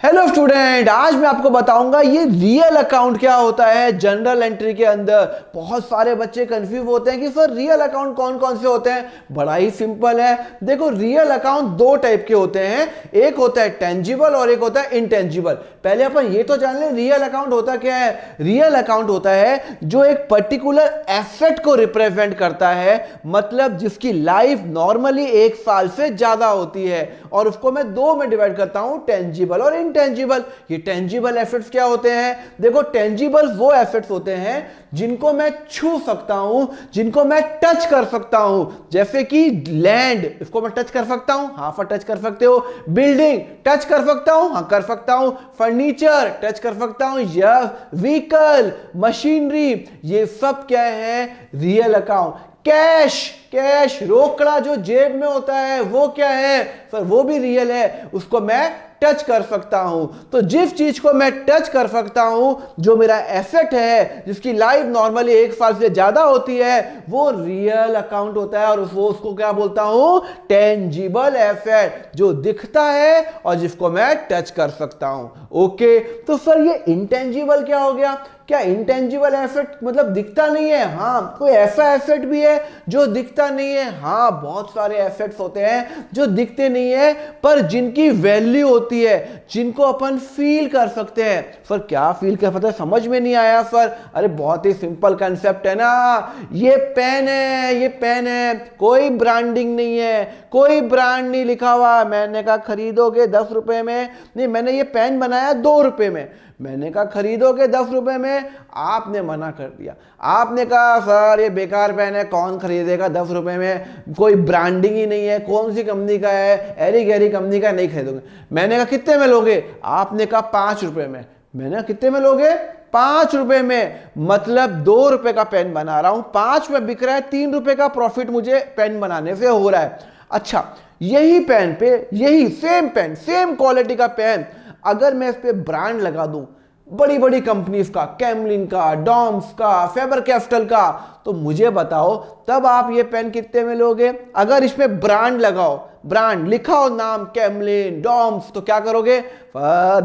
Hello student, आज मैं आपको बताऊंगा ये रियल अकाउंट क्या होता है। जनरल एंट्री के अंदर बहुत सारे बच्चे कंफ्यूज होते हैं कि सर रियल अकाउंट कौन कौन से होते हैं। बड़ा ही सिंपल है। देखो, रियल अकाउंट दो टाइप के होते हैं, एक होता है टेंजिबल और एक होता है इनटेंजिबल। पहले अपन ये तो जान लें रियल अकाउंट होता क्या है। रियल अकाउंट होता है जो एक पर्टिकुलर एसेट को रिप्रेजेंट करता है, मतलब जिसकी लाइफ नॉर्मली 1 साल से ज्यादा होती है, और उसको मैं दो में डिवाइड करता हूं, टेंजिबल और इनटेंजिबल। ये टेंजिबल एसेट्स क्या होते हैं? देखो, टेंजिबल वो एसेट्स होते हैं जिनको मैं छू सकता हूं, जिनको मैं टच कर सकता हूं। जैसे कि लैंड, इसको मैं टच कर सकता हूं, हाँ फर टच कर सकते हो। बिल्डिंग टच कर सकता हूं, हाँ कर सकता हूं। फर्नीचर टच कर सकता हूं, यस। व्हीकल, मशीनरी, ये सब क्या है? Real account. कैश, कैश रोकड़ा जो जेब में होता है वो क्या है सर? वो भी रियल है, उसको मैं टच कर सकता हूं। तो जिस चीज को मैं टच कर सकता हूं, जो मेरा एसेट है, जिसकी लाइफ नॉर्मली 1 साल से ज्यादा होती है, वो रियल अकाउंट होता है। और उसको क्या बोलता हूं? टेंजिबल एसेट, जो दिखता है और जिसको मैं टच कर सकता हूं। ओके, तो सर ये इंटेंजिबल क्या हो गया? क्या इंटेंजिबल एसेट मतलब दिखता नहीं है? हाँ, कोई ऐसा एसेट भी है जो दिखता नहीं है? हाँ, बहुत सारे एसेट्स होते हैं जो दिखते नहीं है पर जिनकी वैल्यू होती है, जिनको अपन फील कर सकते हैं। सर क्या फील कर सकते हैं? समझ में नहीं आया सर। अरे बहुत ही सिंपल कंसेप्ट है ना। ये पेन है, ये पेन है, कोई ब्रांडिंग नहीं है, कोई ब्रांड नहीं लिखा हुआ। मैंने कहा खरीदोगे 10 रुपए में? नहीं, मैंने ये पेन बनाया 2 रुपए में। मैंने कहा खरीदोगे 10 रुपए में, आपने मना कर दिया। आपने कहा सर ये बेकार पेन है, कौन खरीदेगा 10 रुपए में, कोई ब्रांडिंग ही नहीं है, कौन सी कंपनी का है, एरी गैरी कंपनी का, नहीं खरीदोगे। मैंने कहा कितने में लोगे? आपने कहा 5 रुपए में। मैंने कहा कितने में लोगे? 5 रुपए में। मतलब 2 रुपए का पेन बना रहा हूं, 5 में बिक रहा है, 3 रुपए का प्रॉफिट मुझे पेन बनाने से हो रहा है। अच्छा, यही पेन पे, यही सेम पेन, सेम क्वालिटी का पेन, अगर मैं इस पे ब्रांड लगा दूं, बड़ी बड़ी कंपनीज का, कैमलिन का, डॉम्स का, फेबर कैस्टल का, तो मुझे बताओ तब आप ये पेन कितने में लोगे? अगर इसमें ब्रांड लगाओ, ब्रांड लिखाओ, नाम कैमलिन, डॉम्स, तो क्या करोगे?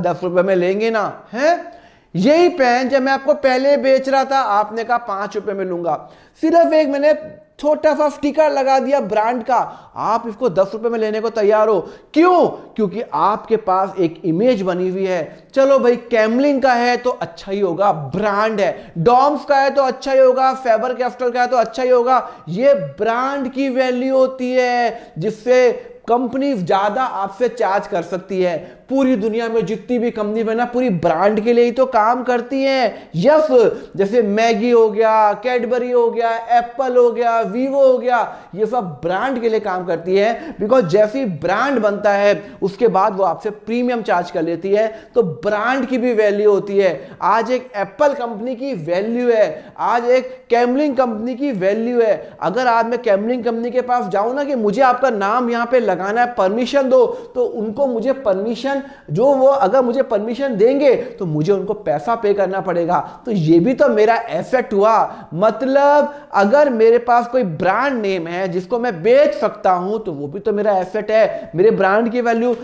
10 रुपए में लेंगे ना? है यही पेन जब मैं आपको पहले बेच रहा था, आपने कहा 5 रुपए में लूंगा। सिर्फ एक मैंने छोटा सा स्टिकर लगा दिया ब्रांड का, आप इसको 10 रुपए में लेने को तैयार हो। क्यों? क्योंकि आपके पास एक इमेज बनी हुई है। चलो भाई, कैमलिन का है तो अच्छा ही होगा, ब्रांड है। डॉम्स का है तो अच्छा ही होगा, फेबर कैस्टल का है तो अच्छा ही होगा। ये ब्रांड की वैल्यू होती है, जिससे कंपनी ज्यादा आपसे चार्ज कर सकती है। पूरी दुनिया में जितनी भी कंपनी बना, पूरी ब्रांड के लिए ही तो काम करती हैं। यस, जैसे मैगी हो गया, कैडबरी हो गया, एप्पल हो गया, वीवो हो गया, ये सब ब्रांड के लिए काम करती है। बिकॉज जैसी ब्रांड बनता है उसके बाद वो आपसे प्रीमियम चार्ज कर लेती है। तो ब्रांड की भी वैल्यू होती है। आज एक एप्पल कंपनी की वैल्यू है, आज एक कैमलिन कंपनी की वैल्यू है। अगर आज मैं कैमलिन कंपनी के पास जाऊं ना कि मुझे आपका नाम यहां पे लगाना है, परमिशन दो, तो उनको मुझे परमिशन, जो वो अगर मुझे परमिशन देंगे तो मुझे उनको पैसा पे करना पड़ेगा। तो ये भी तो मेरा एसेट हुआ। मतलब अगर मेरे पास कोई ब्रांड नेम है जिसको मैं बेच सकता हूं, तो वो भी तो मेरा एसेट है। मेरे ब्रांड की वैल्यू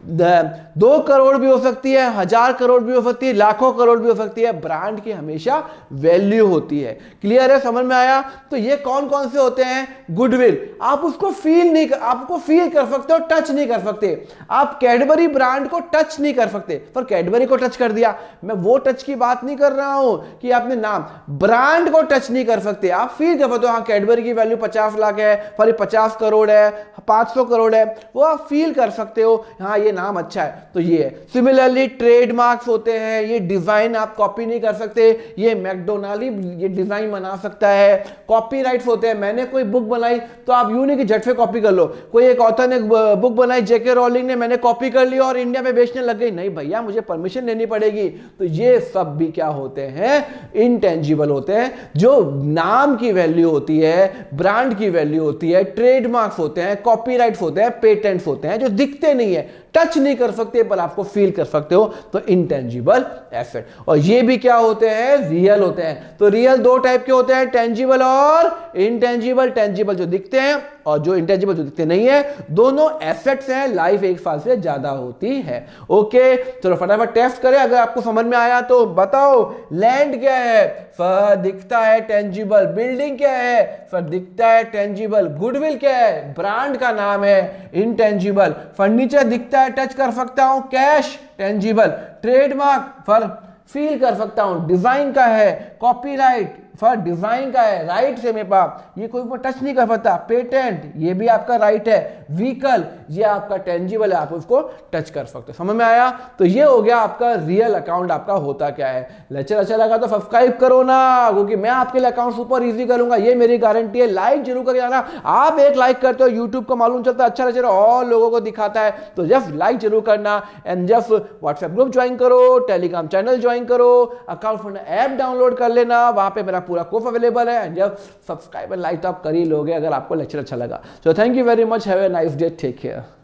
2 करोड़ भी हो सकती है, 1000 करोड़ भी हो सकती है, लाखों करोड़ भी हो सकती है। ब्रांड की हमेशा वैल्यू होती है। क्लियर है? समझ में आया? तो ये कौन कौन से होते हैं? गुडविल, आप उसको फील नहीं, आपको फील कर सकते हो, टच नहीं कर सकते। आप कैडबरी ब्रांड को टच नहीं कर सकते, पर कैडबरी को टच कर दिया। मैं वो टच की बात नहीं कर रहा हूं कि आपने नाम, ब्रांड को टच नहीं कर सकते। आप फील कर सकते हो, हाँ कैडबरी की वैल्यू 50 लाख है, फिर 50 करोड़ है, 500 करोड़ है, वो आप फील कर सकते हो, हाँ ये नाम अच्छा है। तो ये है। सिमिलरली ट्रेडमार्क्स होते हैं, ये डिजाइन आप कॉपी नहीं कर सकते। ये मैकडोनाल्ड ये डिजाइन बना सकता है। कॉपीराइट्स होते हैं, मैंने कोई बुक बनाई तो आप यूं नहीं कि झट से कॉपी कर लो। कोई एक ऑथर ने बुक बनाई, जेके रोलिंग ने, मैंने कॉपी कर ली और इंडिया में बेचने लग गई, नहीं भैया मुझे परमिशन लेनी पड़ेगी। तो ये सब भी क्या होते हैं? इनटेंजिबल होते हैं। जो नाम की वैल्यू होती है, ब्रांड की वैल्यू होती है, ट्रेडमार्क्स होते हैं, कॉपीराइट्स होते हैं, पेटेंट्स होते हैं, जो दिखते नहीं है, टच नहीं कर सकते, पर आपको फील कर सकते हो, तो इंटेंजिबल एसेट। और ये भी क्या होते हैं? रियल होते हैं। तो रियल दो टाइप के होते हैं, टेंजिबल और इनटेंजिबल। टेंजिबल जो दिखते हैं, और जो इंटेंजिबल जो दिखते नहीं है, दोनों एसेट्स हैं, लाइफ 1 साल से ज्यादा होती है। ओके, चलो फटाफट टेस्ट करें। अगर आपको समझ में आया तो बताओ, लैंड क्या है? फर दिखता है टेंजिबल। बिल्डिंग क्या है? फर दिखता है टेंजिबल। गुडविल क्या है? ब्रांड का नाम है, इनटेंजिबल। फर्नीचर दिखता है, टच कर सकता हूं, कैश, टेंजिबल। ट्रेडमार्क फर फील कर सकता हूं, डिजाइन का है। कॉपीराइट फर डिजाइन का है, राइट से मेरे पास, ये कोई ऊपर टच नहीं कर सकता। पेटेंट ये भी आपका राइट है। व्हीकल ये आपका टेंजिबल है, आप उसको टच कर सकते हो। समझ में आया? तो ये हो गया आपका रियल अकाउंट, आपका होता क्या है। लेक्चर अच्छा लगा तो सब्सक्राइब करो ना, क्योंकि मैं आपके लिए अकाउंट सुपर इजी करूंगा, ये मेरी गारंटी है। लाइक जरूर करके जाना, आप एक लाइक करते हो यूट्यूब को मालूम चलता है अच्छा लेक्चर और लोगों को दिखाता है, तो जस्ट लाइक जरूर करना। And just WhatsApp group join करो, टेलीग्राम चैनल ज्वाइन करो, अकाउंट फंड ऐप डाउनलोड कर लेना, वहां पे मेरा पूरा कोर्स अवेलेबल है। एंड जब सब्सक्राइब एंड लाइक तो आप कर ही लोगे अगर आपको लेक्चर अच्छा लगा। So thank you very much, have a nice day, take care.